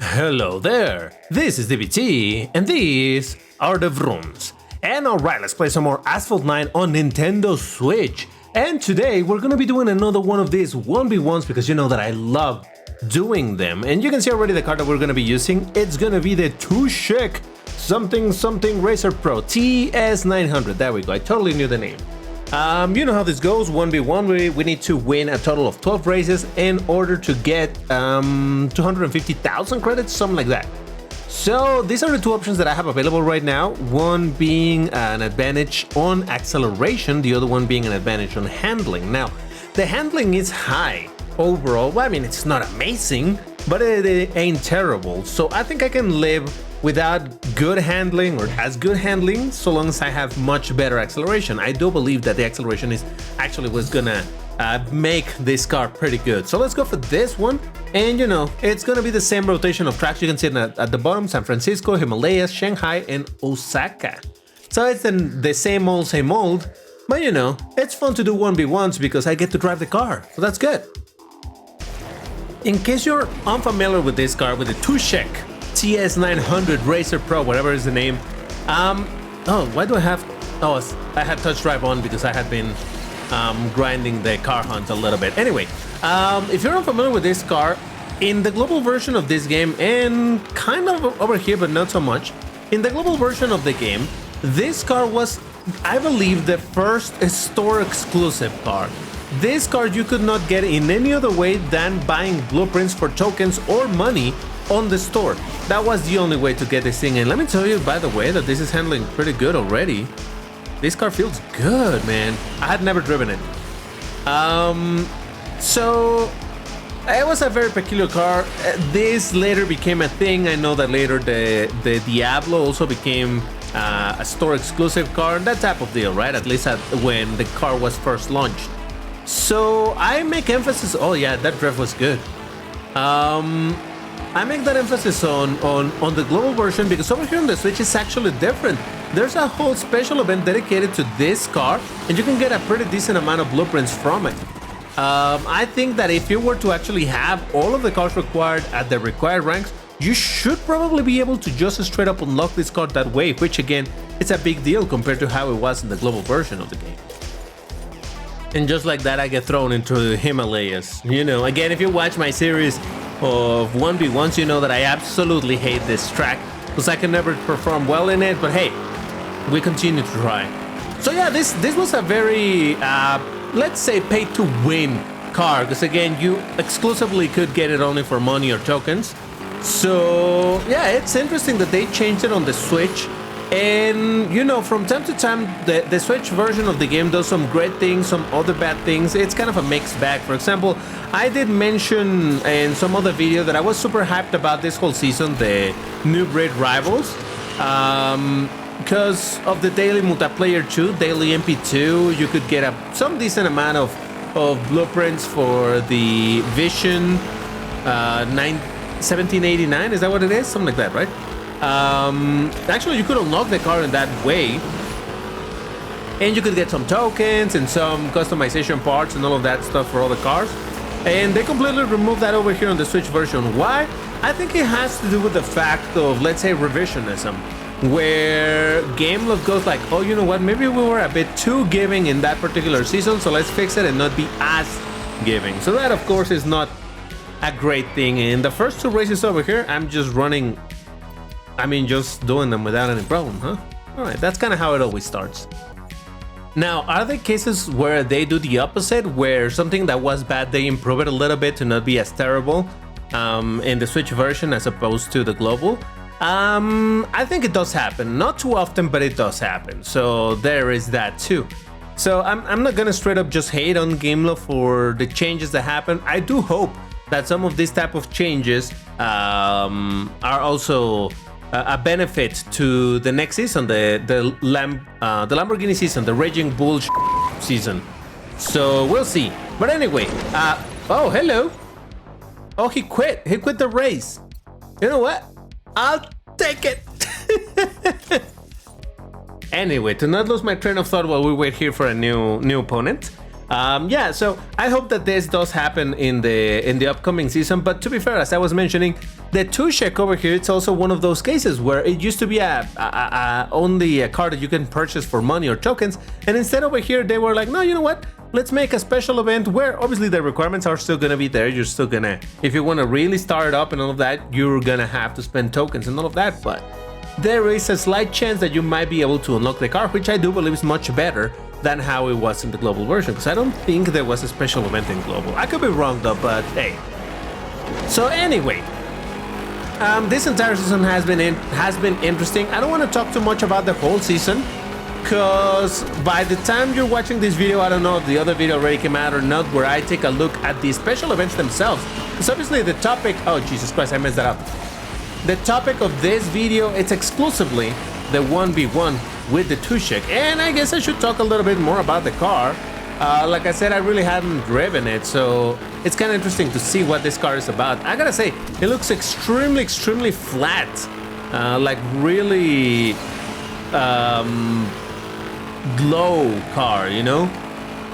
Hello there, this is DBT, and these are the Vrooms. And alright, let's play some more Asphalt 9 on Nintendo Switch. And today we're gonna be doing another one of these 1v1s because you know that I love doing them. And you can see already the card that we're gonna be using. It's gonna be the Tushek something Racer Pro TS900. There we go, I totally knew the name. You know how this goes, 1v1, we need to win a total of 12 races in order to get 250,000 credits, something like that. So these are the two options that I have available right now, one being an advantage on acceleration, the other one being an advantage on handling. Now, the handling is high overall. Well, I mean, it's not amazing, but it ain't terrible. So I think I can live without good handling or as good handling so long as I have much better acceleration. I do believe that the acceleration is actually what's gonna make this car pretty good. So let's go for this one. And you know, it's gonna be the same rotation of tracks. You can see it at the bottom: San Francisco, Himalayas, Shanghai, and Osaka. So it's the same old, but you know, it's fun to do 1v1s because I get to drive the car, so that's good. In case you're unfamiliar with this car, with the Tushek TS900 Racer Pro, whatever is the name. Oh, why do I have... Oh, I had touch drive on because I had been grinding the car hunt a little bit. Anyway, if you're unfamiliar with this car, in the global version of this game, and kind of over here, but not so much, in the global version of the game, this car was, I believe, the first store exclusive car. This car you could not get in any other way than buying blueprints for tokens or money on the store. That was the only way to get this thing. And let me tell you, by the way, that this is handling pretty good already. This car feels good, man. I had never driven it. So it was a very peculiar car. This later became a thing. I know that later the Diablo also became a store exclusive car, that type of deal, right? At least when the car was first launched. So I make emphasis. Oh yeah, that drift was good. I make that emphasis on the global version because over here on the Switch it's actually different. There's a whole special event dedicated to this car, and you can get a pretty decent amount of blueprints from it. I think that if you were to actually have all of the cars required at the required ranks, you should probably be able to just straight up unlock this car that way, which again, it's a big deal compared to how it was in the global version of the game. And just like that, I get thrown into the Himalayas. You know, again, if you watch my series of 1v1s, you know that I absolutely hate this track because I can never perform well in it, but hey, we continue to try. So yeah, this was a very, let's say, pay-to-win car, because again, you exclusively could get it only for money or tokens. So yeah, it's interesting that they changed it on the Switch. And you know, from time to time, the Switch version of the game does some great things, some other bad things. It's kind of a mixed bag. For example, I did mention in some other video that I was super hyped about this whole season, the New Breed Rivals, because of the daily multiplayer too, daily MP2. You could get some decent amount of blueprints for the Vision 1789. Is that what it is? Something like that, right? Actually, you could unlock the car in that way, and you could get some tokens and some customization parts and all of that stuff for all the cars. And they completely removed that over here on the Switch version. Why? I think it has to do with the fact of, let's say, revisionism, where Gameloft goes like, oh, you know what, maybe we were a bit too giving in that particular season, so let's fix it and not be as giving. So that, of course, is not a great thing. In the first two races over here, I'm just running, I mean, just doing them without any problem, huh? Alright, that's kind of how it always starts. Now, are there cases where they do the opposite, where something that was bad, they improve it a little bit to not be as terrible in the Switch version as opposed to the global? I think it does happen. Not too often, but it does happen. So there is that too. So I'm not gonna straight up just hate on Gameloft for the changes that happen. I do hope that some of these type of changes are also a benefit to the next season, the Lamborghini season, the Raging Bull season. So we'll see. But anyway, oh, hello. Oh, he quit the race. You know what? I'll take it. Anyway, to not lose my train of thought while we wait here for a new opponent, Yeah, so I hope that this does happen in the upcoming season. But to be fair, as I was mentioning, the Tushek over here, it's also one of those cases where it used to be only a car that you can purchase for money or tokens, and instead over here they were like, no, you know what? Let's make a special event where obviously the requirements are still gonna be there. You're still gonna, if you want to really start it up and all of that, you're gonna have to spend tokens and all of that. But there is a slight chance that you might be able to unlock the car, which I do believe is much better than how it was in the global version, because I don't think there was a special event in global. I could be wrong though, but hey. So anyway, this entire season has been interesting. I don't want to talk too much about the whole season, because by the time you're watching this video, I don't know if the other video already came out or not, where I take a look at the special events themselves. Because obviously the topic, oh Jesus Christ, I messed that up. The topic of this video, it's exclusively the 1v1 with the Tushek, and I guess I should talk a little bit more about the car. Like I said, I really hadn't driven it, so it's kind of interesting to see what this car is about. I gotta say, it looks extremely flat, like really glow car, you know?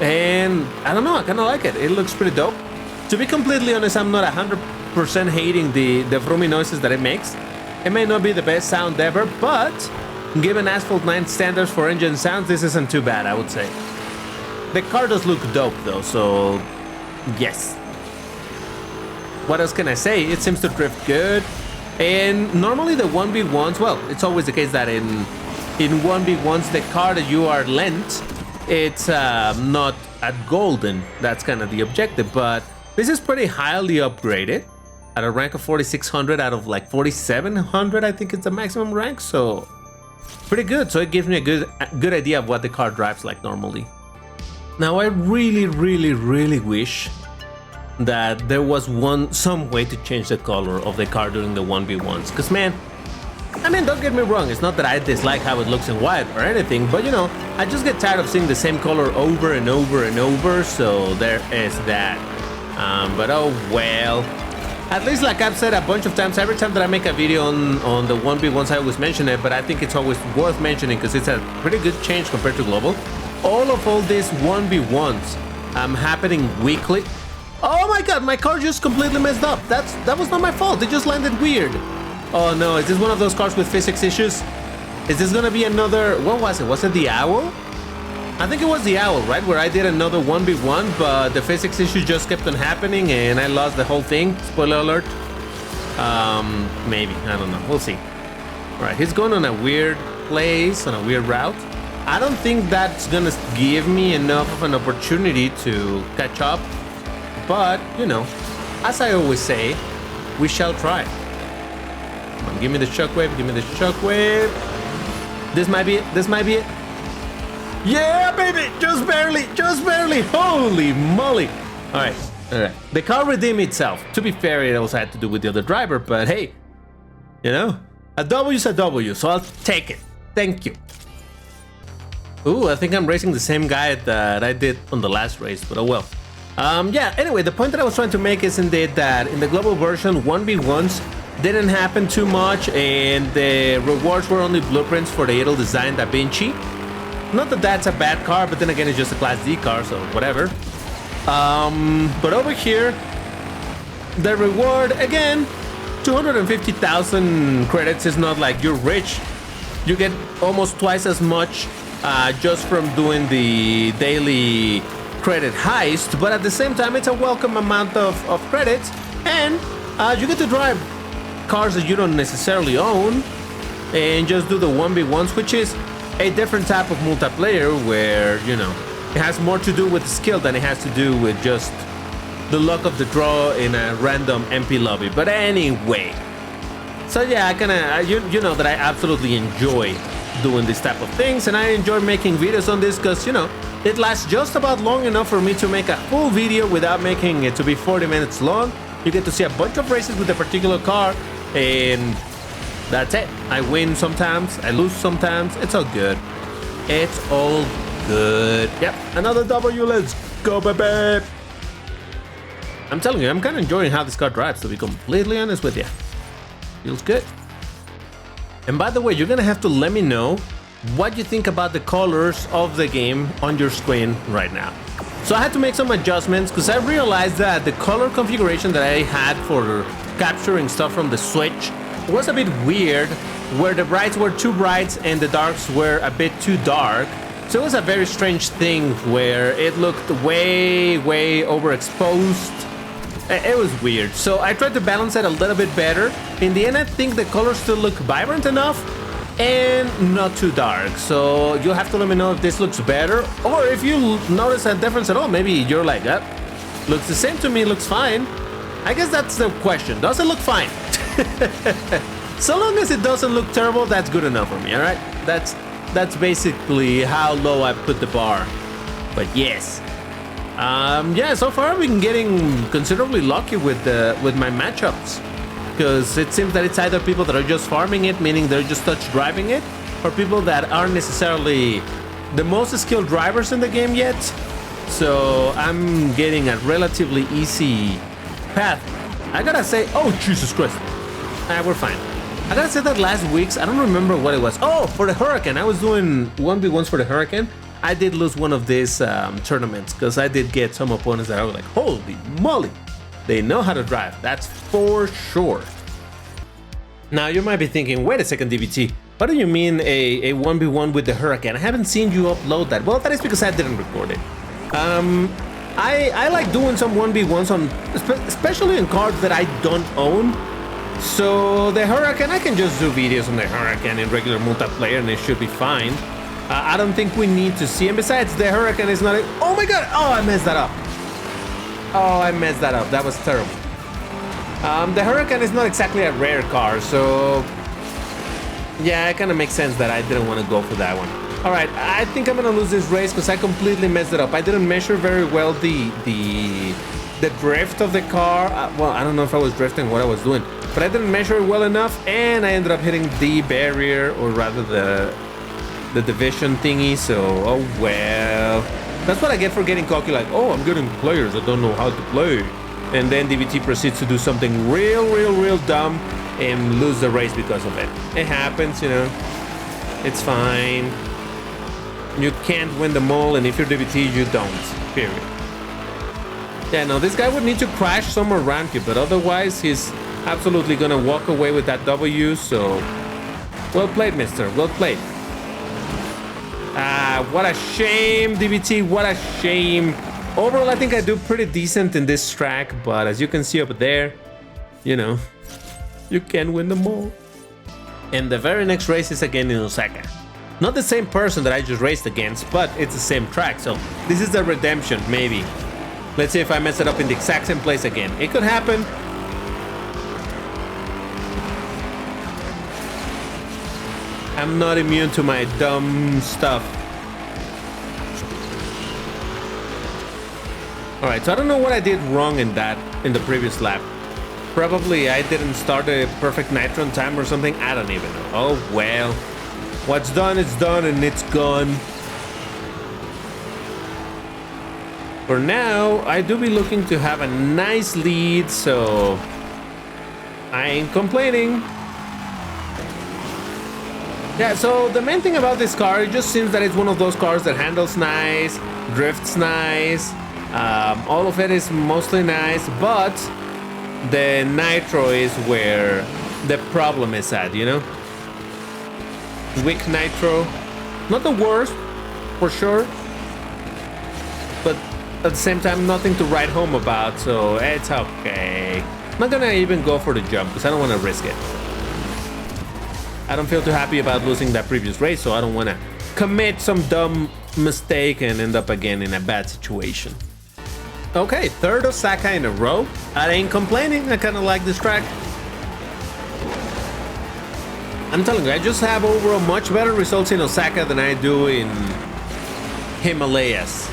And I don't know, I kind of like it. It looks pretty dope. To be completely honest, I'm not 100% hating the vroomy noises that it makes. It may not be the best sound ever, but given Asphalt 9 standards for engine sounds, this isn't too bad, I would say. The car does look dope though, so yes. What else can I say? It seems to drift good. And normally the 1v1s, well, it's always the case that in 1v1s, the car that you are lent, it's not at golden. That's kind of the objective, but this is pretty highly upgraded. At a rank of 4600 out of like 4700, I think it's the maximum rank, so pretty good. So it gives me a good idea of what the car drives like normally. Now I really wish that there was some way to change the color of the car during the 1v1s, because man, I mean, don't get me wrong, it's not that I dislike how it looks in white or anything, but you know, I just get tired of seeing the same color over and over, so there is that. But oh well. At least, like I've said a bunch of times, every time that I make a video on the 1v1s, I always mention it, but I think it's always worth mentioning because it's a pretty good change compared to global. All these 1v1s happening weekly. Oh my god, my car just completely messed up. That was not my fault, it just landed weird. Oh no, is this one of those cars with physics issues? Is this gonna be another, what was it? Was it the Owl? I think it was the Owl, right? Where I did another 1v1, but the physics issue just kept on happening and I lost the whole thing. Spoiler alert. Maybe, I don't know, we'll see. All right, he's going on a weird place, on a weird route. I don't think that's gonna give me enough of an opportunity to catch up, but you know, as I always say, we shall try. Come on, give me the shockwave, give me the shockwave. This might be it. Yeah, baby, just barely, holy moly. All right, the car redeemed itself. To be fair, it also had to do with the other driver, but hey, you know, a W's a W, so I'll take it, thank you. Ooh, I think I'm racing the same guy that I did on the last race, but oh well. Yeah, anyway, the point that I was trying to make is indeed that in the global version, 1v1s didn't happen too much, and the rewards were only blueprints for the Idle Design Da Vinci. Not that that's a bad car, but then again, it's just a Class D car, so whatever. But over here, the reward, again, 250,000 credits is not like you're rich. You get almost twice as much just from doing the daily credit heist, but at the same time, it's a welcome amount of credits, and you get to drive cars that you don't necessarily own, and just do the 1v1s, which is a different type of multiplayer where, you know, it has more to do with skill than it has to do with just the luck of the draw in a random MP lobby. But anyway, so yeah, I kinda, you know that I absolutely enjoy doing this type of things, and I enjoy making videos on this because, you know, it lasts just about long enough for me to make a full video without making it to be 40 minutes long. You get to see a bunch of races with a particular car, and that's it. I win sometimes, I lose sometimes. It's all good. It's all good. Yep, another W. Let's go, baby. I'm telling you, I'm kind of enjoying how this car drives, to be completely honest with you. Feels good. And by the way, you're gonna have to let me know what you think about the colors of the game on your screen right now. So I had to make some adjustments because I realized that the color configuration that I had for capturing stuff from the Switch was a bit weird, where the brights were too bright and the darks were a bit too dark. So it was a very strange thing where it looked way overexposed. It was weird. So I tried to balance it a little bit better. In the end, I think the colors still look vibrant enough and not too dark. So you'll have to let me know if this looks better, or if you notice a difference at all. Maybe you're like, looks the same to me, looks fine. I guess that's the question. Does it look fine? So long as it doesn't look terrible, that's good enough for me, all right? That's basically how low I put the bar. But yes. Yeah, so far I've been getting considerably lucky with my matchups, because it seems that it's either people that are just farming it, meaning they're just touch driving it, or people that aren't necessarily the most skilled drivers in the game yet. So I'm getting a relatively easy path. I gotta say, oh Jesus Christ, we're fine. I gotta say that last week's, I don't remember what it was. Oh, for the Hurricane, I was doing 1v1s for the Hurricane. I did lose one of these tournaments because I did get some opponents that I was like, holy moly, they know how to drive, that's for sure. Now you might be thinking, wait a second, DBT, what do you mean a 1v1 with the Hurricane? I haven't seen you upload that. Well, that is because I didn't record it. I like doing some 1v1s on, especially on cards that I don't own. So the Hurricane, I can just do videos on the Hurricane in regular multiplayer and it should be fine. I don't think we need to see, and besides, the Hurricane is not a, oh my god, oh I messed that up. Oh, I messed that up, that was terrible. The Hurricane is not exactly a rare car, so yeah, it kind of makes sense that I didn't want to go for that one. Alright, I think I'm gonna lose this race because I completely messed it up. I didn't measure very well the drift of the car. Well, I don't know if I was drifting, what I was doing, but I didn't measure it well enough, and I ended up hitting the barrier, or rather the division thingy. So, oh well. That's what I get for getting cocky, like, oh, I'm getting players that don't know how to play. And then DBT proceeds to do something real dumb and lose the race because of it. It happens, you know. It's fine. You can't win them all, and if you're DBT, you don't. Period. Yeah, no, this guy would need to crash somewhere around here, but otherwise, he's absolutely gonna walk away with that W, so... Well played, mister. Well played. What a shame, DBT. What a shame. Overall, I think I do pretty decent in this track, but as you can see up there, you know, you can win them all. And the very next race is again in Osaka. Not the same person that I just raced against, but it's the same track, so this is the redemption, maybe. Let's see if I mess it up in the exact same place again. It could happen. I'm not immune to my dumb stuff. Alright, so I don't know what I did wrong in the previous lap. Probably I didn't start a perfect nitro on time or something. I don't even know. Oh well. What's done is done and it's gone. For now, I do be looking to have a nice lead, so I ain't complaining. Yeah, so the main thing about this car, it just seems that it's one of those cars that handles nice, drifts nice, all of it is mostly nice, but the nitro is where the problem is at, you know? Weak nitro, not the worst, for sure, but at the same time, nothing to write home about, so it's okay. I'm not gonna even go for the jump, because I don't want to risk it. I don't feel too happy about losing that previous race, so I don't want to commit some dumb mistake and end up again in a bad situation. Okay, third Osaka in a row. I ain't complaining, I kind of like this track. I'm telling you, I just have overall much better results in Osaka than I do in Himalayas.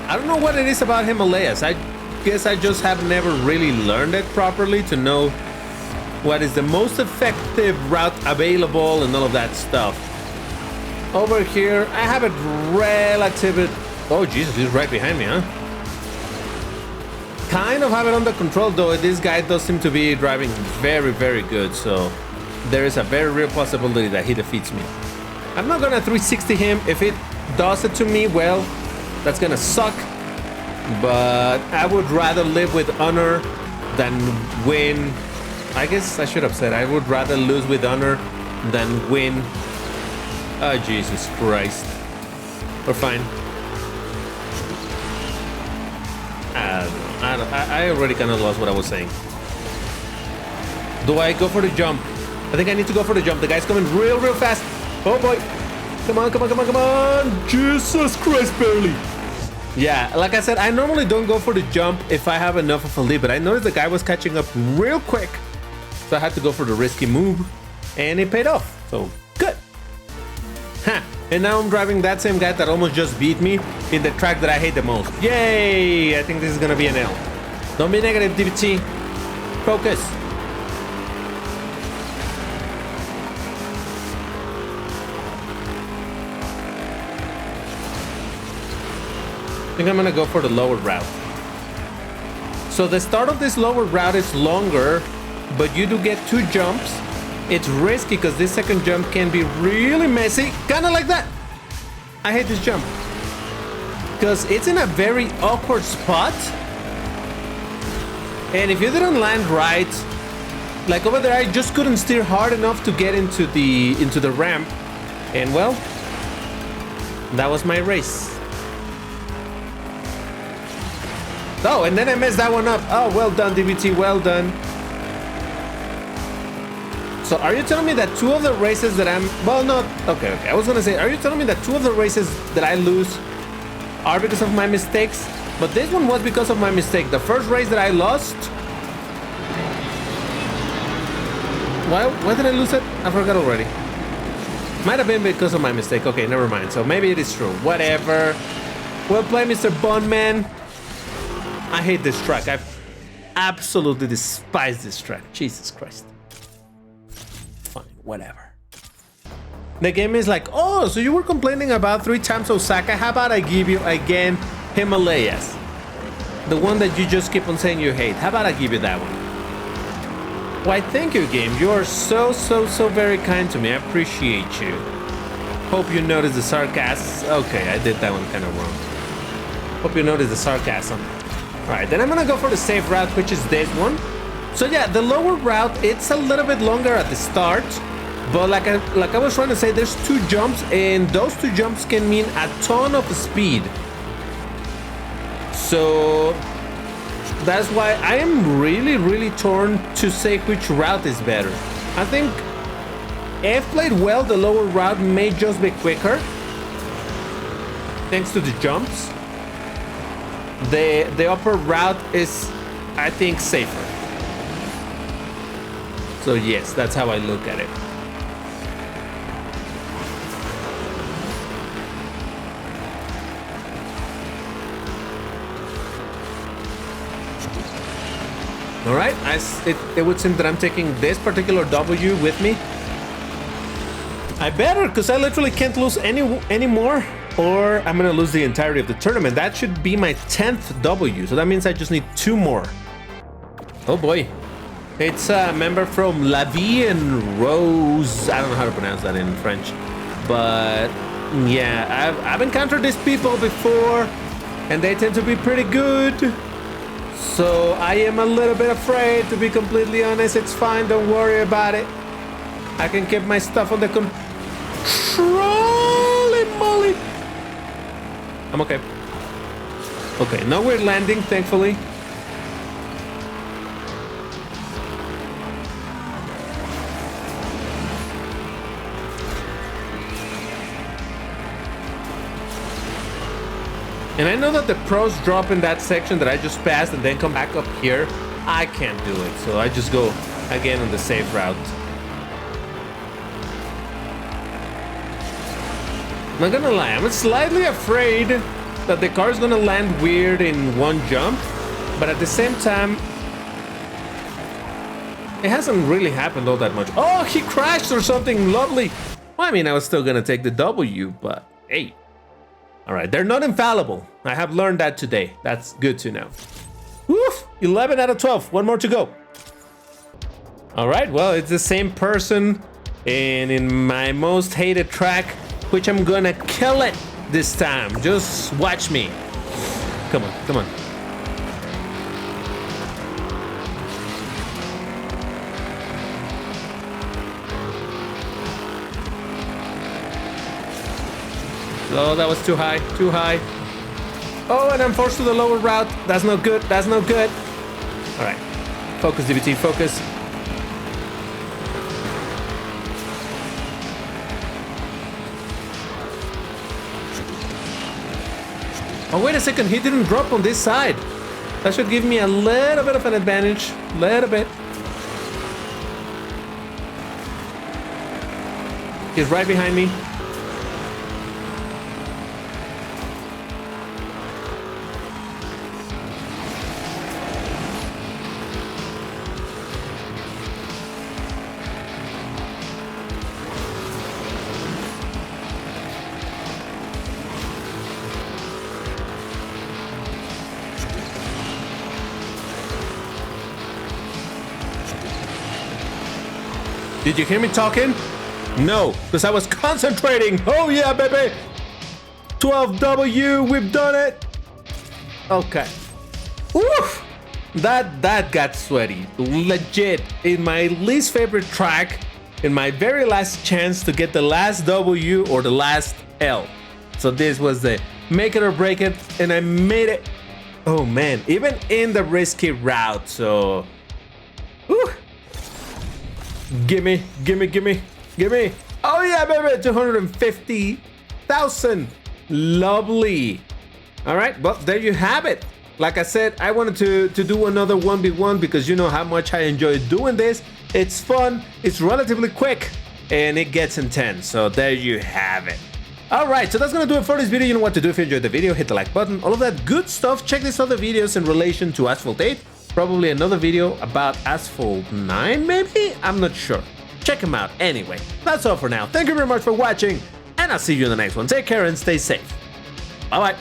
I don't know what it is about Himalayas. I guess I just have never really learned it properly to know what is the most effective route available and all of that stuff. Over here, I have it relatively... Oh Jesus, he's right behind me, huh? Kind of have it under control, though this guy does seem to be driving very good, so there is a very real possibility that he defeats me. I'm not gonna 360 him. If it does it to me, well, That's gonna suck. But I would rather live with honor than win. I guess I should have said I would rather lose with honor than win. Oh, Jesus Christ. We're fine. I don't know. I already kind of lost what I was saying. Do I go for the jump? I think I need to go for the jump. The guy's coming real fast. Oh boy. Come on, come on, come on, come on. Jesus Christ, barely. Yeah, like I said, I normally don't go for the jump if I have enough of a lead, but I noticed the guy was catching up real quick. So I had to go for the risky move, and it paid off. So, good. Huh. And now I'm driving that same guy that almost just beat me in the track that I hate the most. Yay! I think this is gonna be an L. Don't be negative, DBT. Focus. I think I'm gonna go for the lower route. So the start of this lower route is longer, but you do get 2 jumps. It's risky because this second jump can be really messy, kind of like that. I hate this jump because it's in a very awkward spot, and if you didn't land right, like over there, I just couldn't steer hard enough to get into the ramp, and well, that was my race. Oh, and then I messed that one up. Oh, well done, DBT, well done. So are you telling me that 2 of the races that I'm... Well, not... Okay. I was gonna say, are you telling me that 2 of the races that I lose are because of my mistakes? But this one was because of my mistake. The first race that I lost... Why did I lose it? I forgot already. Might have been because of my mistake. Okay, never mind. So maybe it is true. Whatever. Well played, Mr. Bondman. I hate this track. I absolutely despise this track. Jesus Christ. Fine, whatever. The game is like, oh, so you were complaining about 3 times Osaka. How about I give you again Himalayas? The one that you just keep on saying you hate. How about I give you that one? Why, thank you, game. You are so very kind to me. I appreciate you. Hope you noticed the sarcasm. Okay, I did that one kind of wrong. Hope you noticed the sarcasm. Alright, then I'm gonna go for the safe route, which is this one. So yeah, the lower route, it's a little bit longer at the start, but like I was trying to say, there's 2 jumps, and those 2 jumps can mean a ton of speed. So that's why I am really torn to say which route is better. I think if played well, the lower route may just be quicker, thanks to the jumps. The upper route is, I think, safer. So yes, that's how I look at it. All right, it would seem that I'm taking this particular W with me. I better, because I literally can't lose any more, or I'm gonna lose the entirety of the tournament. That should be my 10th W, so that means I just need 2 more. Oh boy. It's a member from La Vie and Rose. I don't know how to pronounce that in French. But yeah, I've encountered these people before, and they tend to be pretty good. So I am a little bit afraid, to be completely honest. It's fine, don't worry about it. I can keep my stuff under control. Molly. I'm okay. Okay, no weird landing, thankfully. And I know that the pros drop in that section that I just passed and then come back up here. I can't do it, so I just go again on the safe route. I'm not gonna lie, I'm slightly afraid that the car is gonna land weird in one jump, but at the same time, it hasn't really happened all that much. Oh, he crashed or something, lovely. Well, I mean, I was still gonna take the W, but hey. All right, they're not infallible. I have learned that today. That's good to know. Woof, 11 out of 12, 1 more to go. All right, well, it's the same person and in my most hated track, which I'm gonna kill it. this time. Just watch me. Come on, come on. Oh, that was too high, too high. Oh, and I'm forced to the lower route. That's not good, that's not good. All right, focus, DBT, focus. Oh, wait a second, he didn't drop on this side. That should give me a little bit of an advantage, little bit. He's right behind me. Did you hear me talking? No, because I was concentrating. Oh yeah, baby. 12W, we've done it. Okay. Oof. That got sweaty. Legit. In my least favorite track, in my very last chance to get the last W or the last L. So this was the make it or break it, and I made it. Oh man, even in the risky route. So whew. Gimme, gimme, gimme, gimme. Oh yeah, baby, 250,000. Lovely. All right, well, there you have it. Like I said, I wanted to do another 1v1 because you know how much I enjoy doing this. It's fun, it's relatively quick, and it gets intense. So there you have it. All right, so that's gonna do it for this video. You know what to do if you enjoyed the video. Hit the like button, all of that good stuff. Check these other videos in relation to Asphalt 8. Probably another video about Asphalt 9, maybe? I'm not sure. Check them out anyway. That's all for now. Thank you very much for watching, and I'll see you in the next one. Take care and stay safe. Bye-bye.